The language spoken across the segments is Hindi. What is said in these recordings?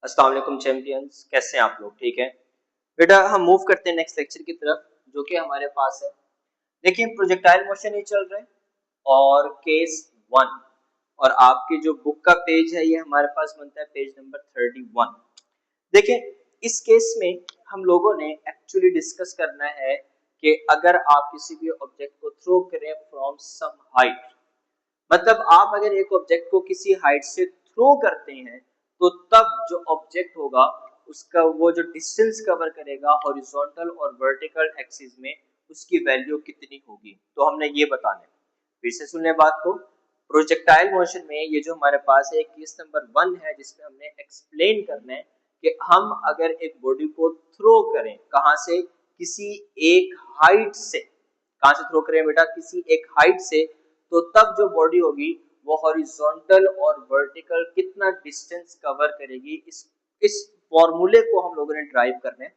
अस्सलाम वालेकुम चैंपियंस, कैसे हैं आप लोग? ठीक है बेटा, हम मूव करते हैं नेक्स्ट लेक्चर की तरफ जो कि हमारे पास है। देखिए, प्रोजेक्टाइल मोशन ही चल रहे हैं और केस 1 और आपकी जो बुक का पेज है ये हमारे पास बनता है पेज नंबर 31। देखिए, इस केस में हम लोगों ने एक्चुअली डिस्कस करना है कि अगर आप किसी भी ऑब्जेक्ट को थ्रो करें फ्रॉम सम हाइट, मतलब आप अगर एक ऑब्जेक्ट को किसी हाइट से थ्रो करते हैं तो तब जो ऑब्जेक्ट होगा उसका वो जो डिस्टेंस कवर करेगा हॉरिजॉन्टल और वर्टिकल एक्सिस में उसकी वैल्यू कितनी होगी, तो हमने ये बताना है। फिर से सुन लें बात को। प्रोजेक्टाइल मोशन में ये जो हमारे पास है केस नंबर 1 है जिसमें हमने एक्सप्लेन करना है कि हम अगर एक बॉडी को थ्रो करें कहां से, किसी एक हाइट से, कहां से थ्रो करें बेटा, किसी एक हाइट से, तो तब जो बॉडी होगी वो हॉरिजॉन्टल और वर्टिकल कितना डिस्टेंस कवर करेगी, इस फॉर्मूले को हम लोगों ने ड्राइव करना है।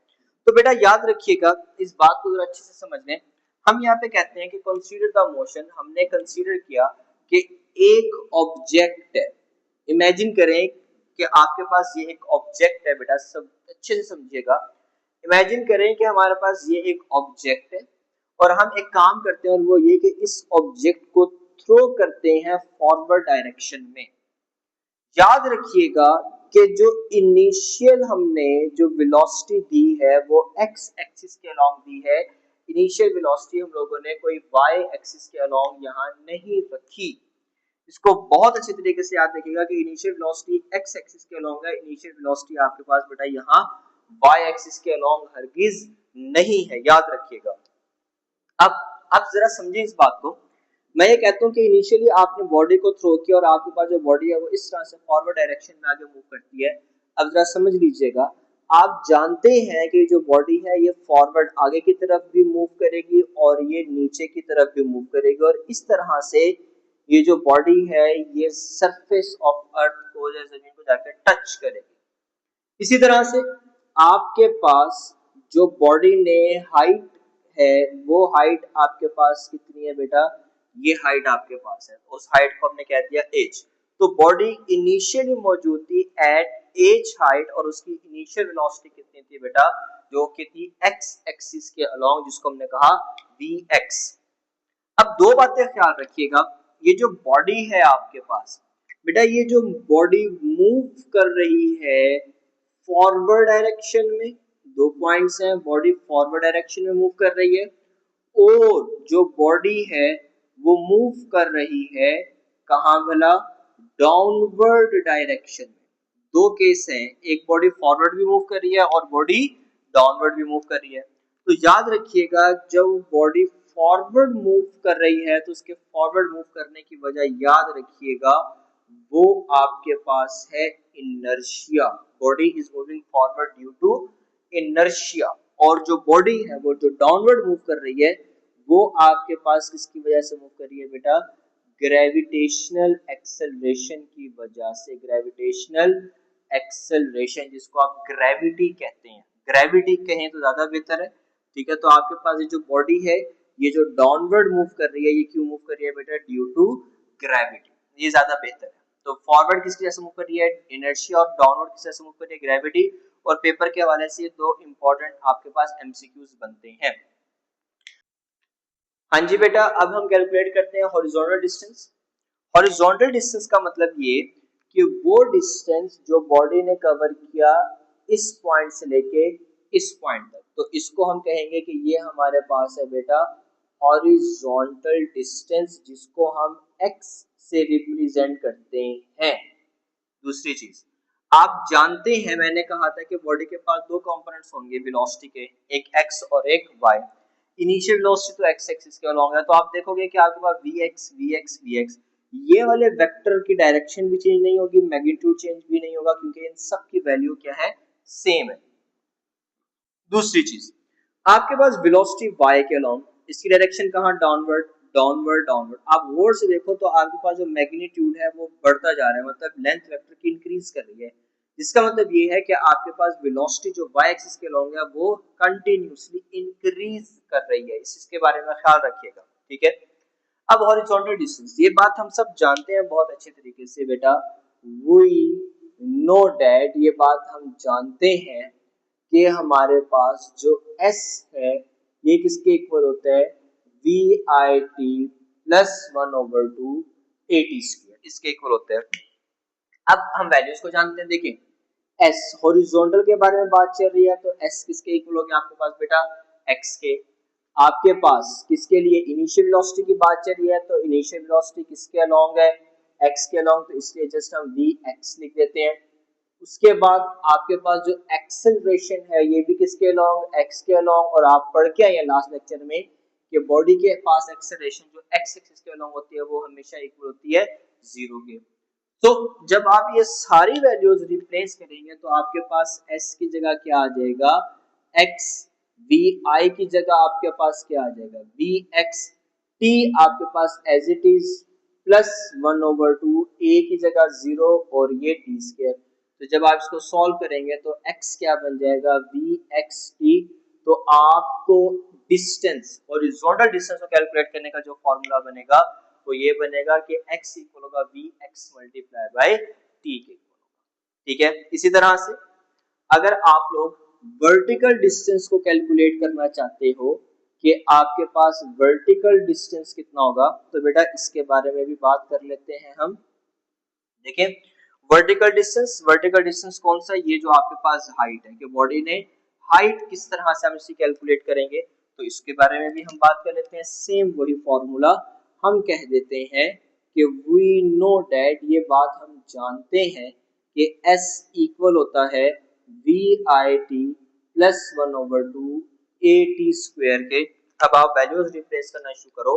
तो बेटा याद रखिएगा, इस बात को जरा अच्छे से समझ लें। हम यहाँ पे कहते हैं कि कंसीडर द मोशन, हमने कंसीडर किया कि एक ऑब्जेक्ट है। इमेजिन करें कि आपके पास ये एक ऑब्जेक्ट है बेटा, सब अच्छे से समझिएगा। इमेजिन करें कि हमारे पास ये एक ऑब्जेक्ट है और हम एक काम करते हैं और वो ये कि इस ऑब्जेक्ट को थ्रो करते हैं फॉरवर्ड डायरेक्शन में। याद रखिएगा कि जो इनिशियल हमने जो वेलोसिटी दी है वो एक्स एक्सिस के अलोंग दी है। इनिशियल वेलोसिटी हम लोगों ने कोई वाई एक्सिस के अलोंग यहाँ नहीं रखी। इसको बहुत अच्छे तरीके से याद रखिएगा कि इनिशियल वेलोसिटी एक्स एक्सिस के अलोंग है, इनिशियल वेलोसिटी आपके पास बेटा यहाँ वाई एक्सिस के अलोंग हरगिज नहीं है, याद रखिएगा। अब जरा समझिए इस बात को। मैं ये कहता हूँ कि इनिशियली आपने बॉडी को थ्रो किया और आपके पास जो बॉडी है वो इस तरह से फॉरवर्ड डायरेक्शन में आगे मूव करती है। अब जरा समझ लीजिएगा, आप जानते हैं कि जो बॉडी है ये फॉरवर्ड आगे की तरफ भी मूव करेगी और ये नीचे की तरफ भी मूव करेगी और इस तरह से ये जो बॉडी है ये सरफेस ऑफ अर्थ को या जमीन को जाकर टच करेगी। इसी तरह से आपके पास जो बॉडी ने हाइट है वो हाइट आपके पास कितनी है बेटा, ये हाइट आपके पास है, उस हाइट को हमने कह दिया एच। तो बॉडी इनिशियली मौजूद थी एट एच हाइट और उसकी इनिशियल वेलोसिटी कितनी थी बेटा, जो कि थी एक्स एक्सिस के अलोंग, जिसको हमने कहा वी एक्स। अब दो बातें ख्याल रखिएगा, ये जो बॉडी है आपके पास बेटा, ये जो बॉडी मूव कर रही है फॉरवर्ड डायरेक्शन में, दो पॉइंट्स हैं, बॉडी फॉरवर्ड डायरेक्शन में मूव कर रही है और जो बॉडी है वो मूव कर रही है कहां भला, डाउनवर्ड डायरेक्शन में। दो केस हैं, एक बॉडी फॉरवर्ड भी मूव कर रही है और बॉडी डाउनवर्ड भी मूव कर रही है। तो याद रखिएगा, जब बॉडी फॉरवर्ड मूव कर रही है तो उसके फॉरवर्ड मूव करने की वजह याद रखिएगा वो आपके पास है inertia. Body is moving forward due to inertia. और जो बॉडी है वो जो डाउनवर्ड मूव कर रही है वो आपके पास किसकी वजह से मूव कर रही है बेटा, ग्रेविटेशनल एक्सेलरेशन की वजह से। ग्रेविटेशनल एक्सेलरेशन, जिसको आप ग्रेविटी कहते हैं, ग्रेविटी कहें तो ज्यादा बेहतर है। ठीक है, तो आपके पास ये जो बॉडी है ये जो डाउनवर्ड मूव कर रही है, ये क्यों मूव कर रही है बेटा, ड्यू टू ग्रेविटी, ये ज्यादा बेहतर है। तो फॉरवर्ड किसकी वजह से मूव कर रही है, इनर्शिया, और डाउनवर्ड किस वजह से मूव कर रही है, ग्रेविटी। और पेपर के हवाले से दो इंपॉर्टेंट आपके पास एमसीक्यूज बनते हैं। हाँ जी बेटा, अब हम कैलकुलेट करते हैं हॉरिजॉन्टल डिस्टेंस। हॉरिजॉन्टल डिस्टेंस का मतलब ये कि वो डिस्टेंस जो बॉडी ने कवर किया इस पॉइंट से लेके इस पॉइंट तक, तो इसको हम कहेंगे कि ये हमारे पास है बेटा हॉरिजॉन्टल डिस्टेंस, जिसको हम x से रिप्रेजेंट करते हैं। दूसरी चीज, आप जानते हैं मैंने कहा था कि बॉडी के पास दो कंपोनेंट्स होंगे वेलोसिटी के, एक x और एक y। इनिशियल वेलोसिटी तो x एक्सिस के अलोंग है, तो आप देखोगे कि आपके पास vx vx vx, ये वाले वेक्टर की डायरेक्शन भी चेंज नहीं होगी, मैग्नीट्यूड चेंज भी नहीं होगा, क्योंकि इन सब की वैल्यू क्या है, सेम है। दूसरी चीज, आपके पास वेलोसिटी y के अलोंग, इसकी डायरेक्शन कहां, डाउनवर्ड डाउनवर्ड डाउनवर्ड। आप गौर से देखो तो आपके पास जो मैग्नीट्यूड है वो बढ़ता जा रहा है, मतलब लेंथ वेक्टर की इंक्रीज कर रही है, जिसका मतलब ये है कि आपके पास वेलोसिटी जो y एक्सिस के अलोंग है वो कंटिन्यूअसली इंक्रीज कर रही है, इसके बारे में ख्याल रखिएगा। ठीक है, अब हॉरिजॉन्टल डिस्टेंस, ये बात हम सब जानते हैं बहुत अच्छे तरीके से बेटा, वी नो डैट ये बात हम जानते हैं कि हमारे पास जो s है ये किसके इक्वल होता है, v i t plus 1/2 a t square, इसके इक्वल होता है। अब हम वैल्यूज को जानते हैं। देखिए s हॉरिजॉन्टल के बारे में बात चल रही है तो s किसके इक्वल हो गया आपके पास बेटा, x के। आपके पास किसके लिए इनिशियल वेलोसिटी की बात चल रही है तो इनिशियल वेलोसिटी किसके अलोंग है, x के अलोंग, तो इसलिए जस्ट हम vx लिख देते हैं। उसके बाद आपके पास जो एक्सेलरेशन है ये भी किसके अलोंग, x के अलोंग, और आप पढ़ के आए लास्ट लेक्चर में कि बॉडी के पास एक्सेलरेशन जो x एक्सिस के अलोंग होती है वो हमेशा इक्वल होती है 0 के। तो जब आप ये सारी वैल्यूज रिप्लेस करेंगे तो आपके पास s की जगह क्या आ जाएगा, x, vi की जगह आपके पास क्या आ जाएगा, vx, t आपके पास as it is plus 1/2, a की जगह 0 और ये t स्क्वायर। तो जब आप इसको सॉल्व करेंगे तो x क्या बन जाएगा, vxt। तो आपको डिस्टेंस हॉरिजॉन्टल डिस्टेंस को कैलकुलेट करने का जो फॉर्मूला बनेगा वो ये बनेगा कि x इक्वल होगा vx मल्टीप्लाई बाय t के इक्वल होगा। ठीक है, इसी तरह से अगर आप लोग वर्टिकल डिस्टेंस को कैलकुलेट करना चाहते हो कि आपके पास वर्टिकल डिस्टेंस कितना होगा तो बेटा इसके बारे में भी बात कर लेते हैं हम। देखिए वर्टिकल डिस्टेंस कौन सा, ये जो आपके पास हाइट है कि बॉडी ने हाइट किस तरह से हम इसे कैलकुलेट करेंगे तो इसके बारे में भी हम बात कर लेते हैं। सेम वही फॉर्मूला हम कह देते हैं कि वी नो दैट, ये बात हम जानते हैं कि S इक्वल होता है v i t plus 1/2 a t square के। अब आप वैल्यूज रिप्लेस करना शुरू करो।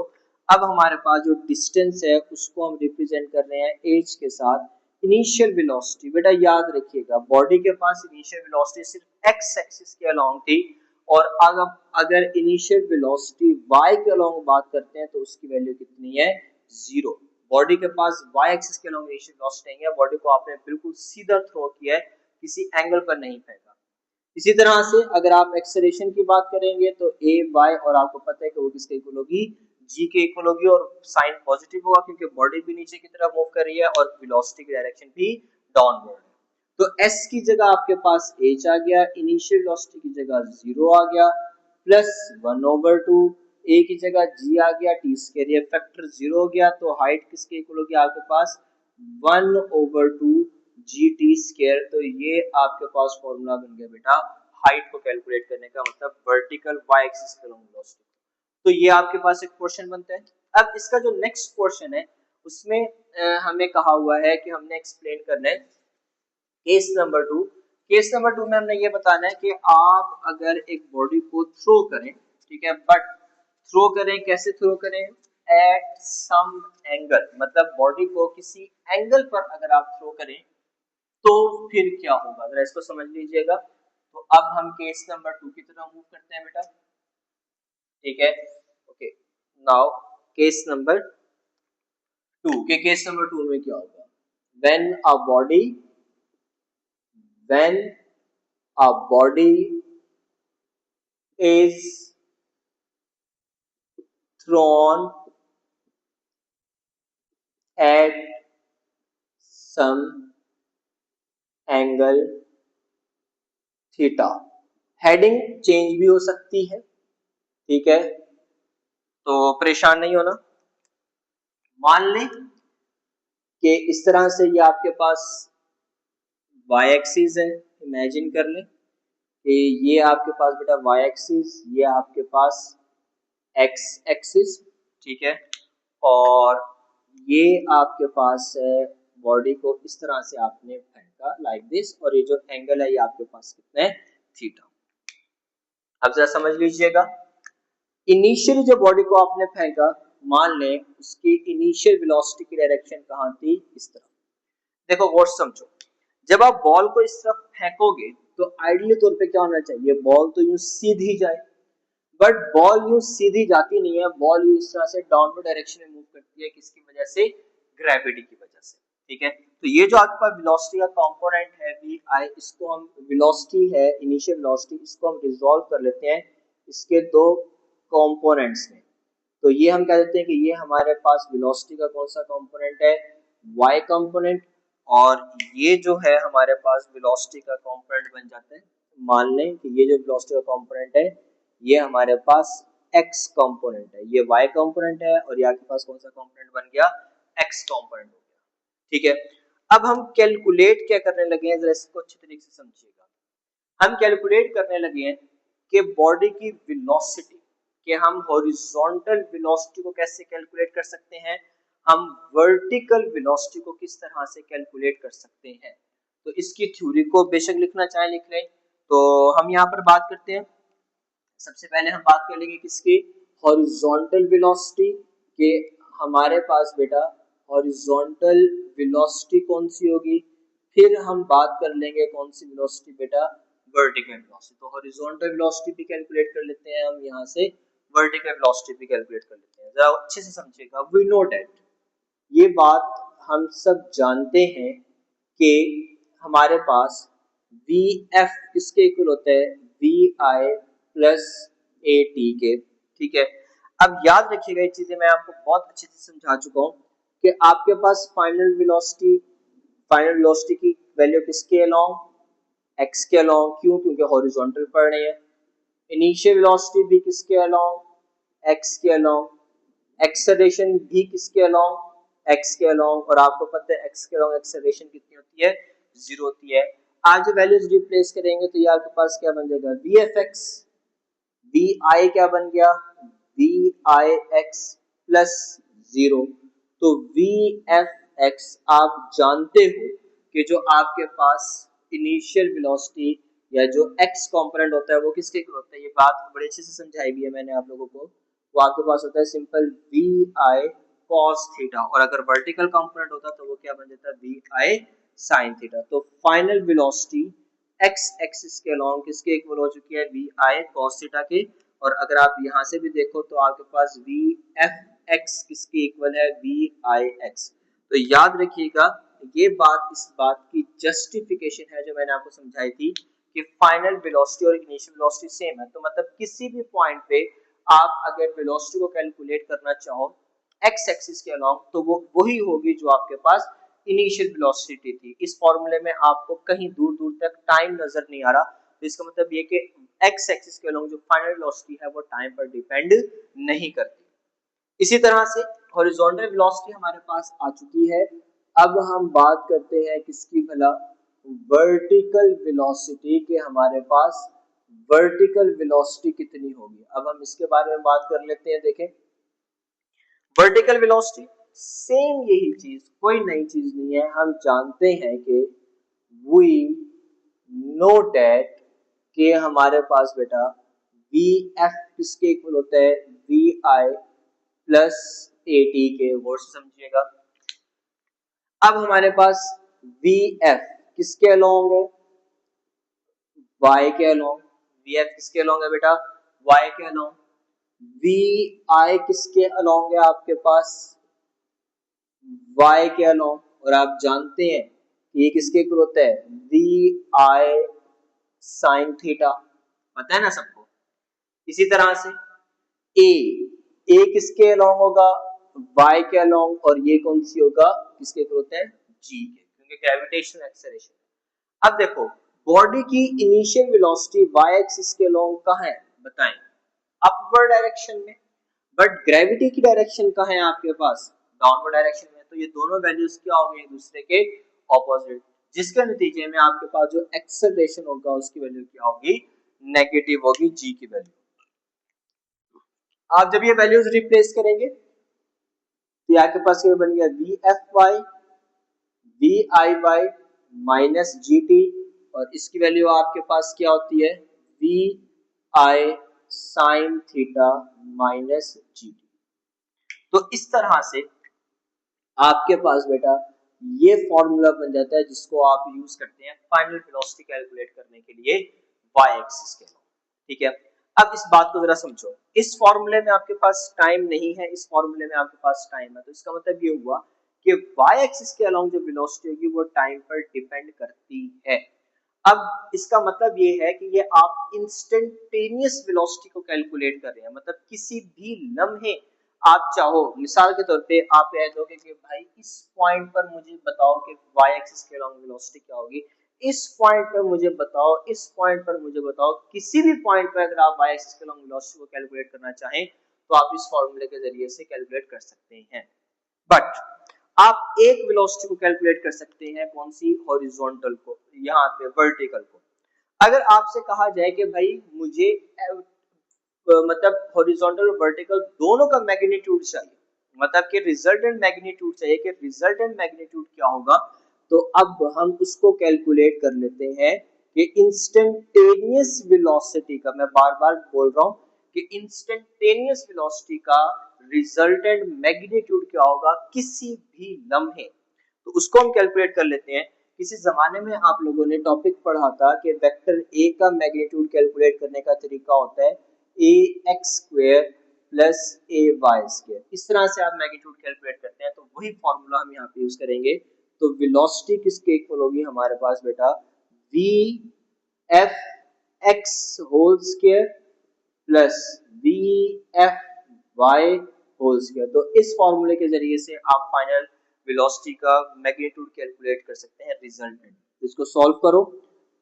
अब हमारे पास जो डिस्टेंस है उसको हम रिप्रेजेंट कर रहे हैं एज के साथ इनिशियल वेलोसिटी। बेटा याद रखिएगा बॉडी के पास इनिशियल वेलोसिटी सिर्फ एक्स एक्सिस के अलोंग थी, और अगर इनिशियल वेलोसिटी y के अलोंग बात करते हैं तो उसकी वैल्यू कितनी है, 0। बॉडी के पास y एक्सिस के अलोंग इनिशियल वेलोसिटी नहीं है, बॉडी को आपने बिल्कुल सीधा थ्रो किया है, किसी एंगल पर नहीं फेंका। इसी तरह से अगर आप एक्सेलरेशन की बात करेंगे तो a y, और आपको पता है कि वो किसके इक्वल होगी, g के इक्वल होगी, और साइन पॉजिटिव होगा क्योंकि बॉडी भी नीचे की तरफ मूव कर रही है और वेलोसिटी की डायरेक्शन भी डाउनवर्ड है। तो s की जगह आपके पास h आ गया, इनिशियल वेलोसिटी की जगह 0 आ गया, प्लस 1/2, a की जगह g आ गया, t स्क्वायर ये फैक्टर 0 हो गया, तो हाइट किसके इक्वल होगी आपके पास 1/2 जी टी स्क्वायर। तो ये आपके पास फॉर्मूला बन गया बेटा हाइट को कैलकुलेट करने का, मतलब वर्टिकल वाई एक्सिस के अलोंग वेलोसिटी। तो ये आपके पास एक क्वेश्चन बनता है। अब इसका जो नेक्स्ट क्वेश्चन है उसमें हमें कहा हुआ है कि हमने एक्सप्लेन करना है केस नंबर 2। केस नंबर 2 में हमने ये बताना है कि आप अगर एक बॉडी को थ्रो करें, ठीक है, बट थ्रो करें कैसे थ्रो करें, एट सम एंगल, मतलब बॉडी को किसी एंगल पर अगर आप थ्रो करें तो फिर क्या होगा, जरा इसको समझ लीजिएगा। तो अब हम केस नंबर 2 की तरफ मूव करते हैं बेटा। ठीक है, ओके, नाउ केस नंबर 2 के केस नंबर 2 में क्या होगा, when a body is thrown at some angle theta, heading change भी हो सकती है, ठीक है, तो परेशान नहीं होना। मान लें कि इस तरह से ये आपके पास y एक्सिस है, इमेजिन कर लें कि ये आपके पास बेटा y एक्सिस, ये आपके पास x एक्सिस, ठीक है, और ये आपके पास है बॉडी को इस तरह से आपने फेंका लाइक दिस, और ये जो एंगल है ये आपके पास कितना है, थीटा। अब जरा समझ लीजिएगा, इनिशियली जो बॉडी को आपने फेंका, मान लें उसकी इनिशियल वेलोसिटी की डायरेक्शन कहाँ थी, इस तरफ। देखो गौर समझो, जब आप बॉल को इस तरफ फेंकोगे तो आइडियली तौर पे क्या होना चाहिए, बॉल तो यूं सीधी जाए, बट बॉल यूं सीधी जाती नहीं है, बॉल यूं इस तरह से डाउनवर्ड डायरेक्शन में मूव करती है, किसकी वजह से, ग्रेविटी की वजह से। ठीक है, तो ये जो आपके पास वेलोसिटी का कंपोनेंट है वी आई, इसको हम वेलोसिटी है इनिशियल वेलोसिटी, इसको हम रिजॉल्व कर लेते हैं इसके दो कंपोनेंट्स में। तो ये हम कह देते हैं कि ये हमारे पास वेलोसिटी का कौन सा कंपोनेंट है, y कंपोनेंट, और ये जो है हमारे पास वेलोसिटी का कंपोनेंट बन जाता है। मान लें कि ये जो वेलोसिटी का कंपोनेंट है ये हमारे पास x कंपोनेंट है, ये y कंपोनेंट है, और यहाँ के पास कौन सा कंपोनेंट बन गया, x कंपोनेंट हो गया। ठीक है, अब हम कैलकुलेट क्या करने लगे हैं, जरा इसको अच्छी तरीके से समझिएगा। हम कैलकुलेट करने लगे हैं कि बॉडी की वेलोसिटी, कि हम हॉरिजॉन्टल वेलोसिटी को कैसे कैलकुलेट कर सकते हैं, हम वर्टिकल वेलोसिटी को किस तरह से कैलकुलेट कर सकते हैं। तो इसकी थ्योरी को बेशक लिखना चाहे लिख लें। तो हम यहाँ पर बात करते हैं, सबसे पहले हम बात कर लेंगे किसकी, हॉरिजॉन्टल वेलोसिटी के। हमारे पास बेटा हॉरिजॉन्टल वेलोसिटी कौन सी होगी, फिर हम बात कर लेंगे कौन सी वेलोसिटी बेटा, वर्टिकल वेलोसिटी। तो हॉरिजॉन्टल वेलोसिटी भी कैलकुलेट कर लेते हैं हम यहाँ से, वर्टिकल वेलोसिटी भी कैलकुलेट कर लेते हैं। जरा अच्छे से समझिएगा, वी नो दैट, ये बात हम सब जानते हैं कि हमारे पास वी एफ किसके इक्वल होता है, v i plus a t के। ठीक है, अब याद रखिएगा ये चीजें मैं आपको बहुत अच्छे से समझा चुका हूँ कि आपके पास फाइनल वेलोसिटी की वैल्यू किसके अलोंग, एक्स के अलोंग, क्यों, क्योंकि हॉरिजॉन्टल पढ़ रहे हैं। इनिशियल वेलोसिटी भी किसके अलोंग, एक्स के अलोंग, एक्सेलरेशन भी किसके अलोंग, एक्स के अलोंग, और आपको पता है एक्स के अलोंग एक्सेलरेशन कितनी होती है, 0 होती है। आज जो वैल्यूज रिप्लेस करेंगे तो ये आपके पास क्या बन जाएगा, वी एफ एक्स, वी आई क्या बन गया, वी आई एक्स प्लस 0। तो वी एफ एक्स आप जानते हो कि जो आपके पास इनिशियल वेलोसिटी या जो एक्स कंपोनेंट होता है वो किसके इक्वल होता है, ये बात बड़े अच्छे से समझाई भी है मैंने आप लोगों को। वो आपके पास होता है simple v i cos theta, और अगर वर्टिकल कंपोनेंट होता तो वो क्या बन जाता है, वी आई साइन थीटा। तो फाइनल वेलोसिटी एक्स एक्सिस के अलोंग किसके इक्वल हो चुकी है, वी आई कॉस थीटा के। और अगर आप यहाँ से भी देखो तो आपके पास वी एफ एक्स किसके इक्वल है, वी आई एक्स। तो याद रखिएगा ये बात, इस बात की जस्टिफिकेशन है जो मैंने आपको समझाई थी कि फाइनल वेलोसिटी और इनिशियल वेलोसिटी सेम है। तो मतलब किसी भी पॉइंट पे आप अगर वेलोसिटी को कैलकुलेट करना चाहो एक्स एक्सिस के अलोंग तो वो वही होगी जो आपके पास इनिशियल वेलोसिटी थी। इस फॉर्मूले में आपको कहीं दूर दूर तक टाइम नजर नहीं आ रहा, तो इसका मतलब ये कि एक्स एक्सिस के अलोंग जो फाइनल वेलोसिटी है वो टाइम पर डिपेंड नहीं करती। इसी तरह से हॉरिजॉन्टल वेलोसिटी हमारे पास आ चुकी है। अब हम बात करते हैं किसकी भला, वर्टिकल वेलोसिटी के। हमारे पास वर्टिकल वेलोसिटी कितनी होगी, अब हम इसके बारे में बात कर लेते हैं। देखें वर्टिकल वेलोसिटी सेम यही चीज, कोई नई चीज नहीं है। हम जानते हैं कि वी नो दैट कि हमारे पास बेटा वी एफ किसके इक्वल होता है, v i plus a t के। और समझिएगा अब हमारे पास वी एफ किसके अलोंग है, वाई के अलोंग। वी एफ किसके अलोंग है बेटा, वाई के अलोंग। वी आई किसके अलोंग है आपके पास, y के अलोंग। और आप जानते हैं कि ये किसके इक्वल होता है, वी आई साइन थीटा, पता है ना सबको। इसी तरह से ए किसके अलोंग होगा, y के अलोंग, और ये कौन सी होगा, किसके इक्वल होता है, g के, क्योंकि ग्रेविटेशनल एक्सेलरेशन। अब देखो बॉडी की इनिशियल वेलोसिटी y एक्सिस के अलोंग कहाँ है बताएं, अपवर्ड डायरेक्शन में, बट ग्रेविटी की डायरेक्शन कहाँ है आपके पास, डाउनवर्ड डायरेक्शन में। तो ये दोनों वैल्यूज क्या हो गए एक दूसरे के ऑपोजिट, जिसके नतीजे में आपके पास जो एक्सेलरेशन होगा उसकी वैल्यू क्या होगी, नेगेटिव होगी, जी की वैल्यू। आप जब ये वैल्यूज रिप्लेस करेंगे तो आपके पास क्या बन गया, v f y v i y minus g t, और इसकी वैल्यू आपके पास क्या होती है, v i sine theta minus g t. तो इस तरह से आपके पास बेटा ये फॉर्मूला बन जाता है जिसको आप यूज करते हैं फाइनल वेलोसिटी कैलकुलेट करने के लिए y एक्सिस के। ठीक है, अब इस बात को जरा समझो, इस फॉर्मूले में आपके पास टाइम नहीं है, इस फॉर्मूले में आपके पास टाइम है। तो इसका मतलब ये हुआ कि y एक्सिस के अलोंग जो वेलोसिटी होगी वो टाइम पर डिपेंड करती है। अब इसका मतलब ये है कि ये आप इंस्टेंटेनियस वेलोसिटी को कैलकुलेट कर रहे हैं, मतलब किसी भी लम्हे आप चाहो मिसाल के तौर पे आप कह दोगे कि भाई इस पॉइंट पर मुझे बताओ कि y एक्सिस के अलॉन्ग वेलोसिटी क्या होगी, इस पॉइंट पर मुझे बताओ, इस पॉइंट पर मुझे बताओ, किसी भी पॉइंट पर अगर आप y एक्सिस के अलॉन्ग वेलोसिटी को कैलकुलेट करना चाहें तो आप इस फॉर्मूले के जरिए से कैलकुलेट कर सकते हैं। बट आप एक वेलोसिटी को कैलकुलेट कर सकते हैं, कौन सी, हॉरिजॉन्टल को, यहाँ पे वर्टिकल को। अगर आपसे कहा जाए कि भाई मुझे मतलब हॉरिजॉन्टल और वर्टिकल दोनों का मैग्नीट्यूड चाहिए, मतलब कि रिजल्टेंट मैग्नीट्यूड चाहिए कि रिजल्टेंट मैग्नीट्यूड क्या होगा, तो अब हम उसको कैलकुलेट कर लेते हैं कि इंस्टेंटेनियस वेलोसिटी का, मैं बार बार बोल रहा हूं कि इंस्टेंटेनियस वेलोसिटी का रिजल्टेंट मैग्नीट्यूड क्या होगा किसी भी लम्हे, तो उसको हम कैलकुलेट कर लेते हैं। किसी जमाने में आप लोगों ने टॉपिक पढ़ा था कि वेक्टर ए का मैग्नीट्यूड कैलकुलेट करने का तरीका होता है ए एक्स स्क्वायर प्लस ए वाई स्क्वायर, इस तरह से आप मैग्नीट्यूड कैलकुलेट करते हैं, तो वही फॉर्मूला हम यहाँ पे यूज करेंगे। तो वेलोसिटी किसके इक्वल होगी हमारे पास बेटा, v f x whole square plus v f y whole square. तो इस फॉर्मूले के जरिए से आप फाइनल वेलोसिटी का मैग्नीट्यूड कैलकुलेट कर सकते हैं रिजल्टेंट। इसको सॉल्व करो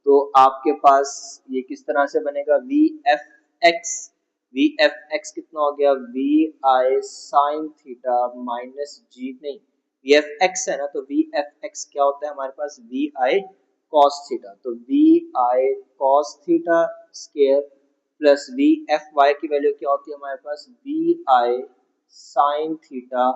तो आपके पास ये किस तरह से बनेगा, वी एफ एक्स कितना हो गया, v i sine theta minus g, नहीं वी एफ एक्स है ना, तो वी एफ एक्स क्या होता है हमारे पास, वी आई कॉस थीटा, तो v i cos theta square plus v f y की वैल्यू क्या होती है हमारे पास, v i sine theta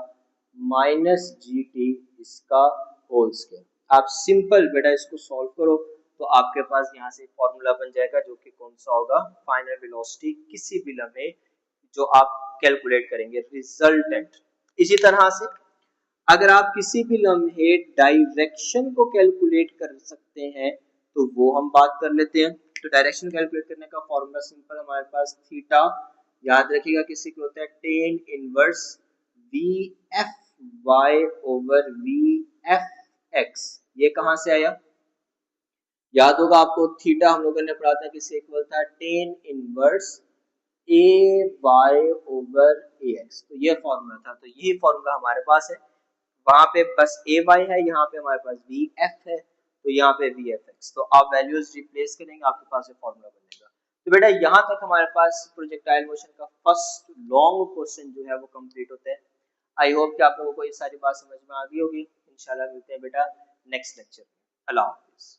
minus g t इसका होल स्क्वायर। आप सिंपल बेटा इसको सॉल्व करो तो आपके पास यहाँ से फॉर्मूला बन जाएगा जो कि कौन सा होगा, फाइनल वेलोसिटी किसी भी लम्हे जो आप कैलकुलेट करेंगे रिजल्टेंट। इसी तरह से अगर आप किसी भी लम्हे डायरेक्शन को कैलकुलेट कर सकते हैं तो वो हम बात कर लेते हैं। तो डायरेक्शन कैलकुलेट करने का फॉर्मूला सिंपल, हमारे पास थीटा, याद रखिएगा किसी को होता है tan inverse v f y over v f x, ये कहां से आया, याद होगा आपको थीटा हम लोगों ने पढ़ा था किससे इक्वल था, टेन इनवर्स ए वाई ओवर ए एक्स, तो ये फॉर्मूला था। तो यही फॉर्मूला हमारे पास है, वहां पे बस ए वाई है, यहाँ पे हमारे पास वी एफ है, तो यहाँ पे वी एफ एक्स, तो आप वैल्यूज रिप्लेस करेंगे आपके पास फॉर्मूला बनेगा। तो बेटा यहाँ तक हमारे पास प्रोजेक्टाइल मोशन का फर्स्ट लॉन्ग क्वेश्चन जो है वो कंप्लीट होता है। आई होप कि आप लोगों को ये सारी बात समझ में आ गई होगी। इंशाल्लाह मिलते हैं बेटा नेक्स्ट लेक्चर में। अल्लाह हाफिज।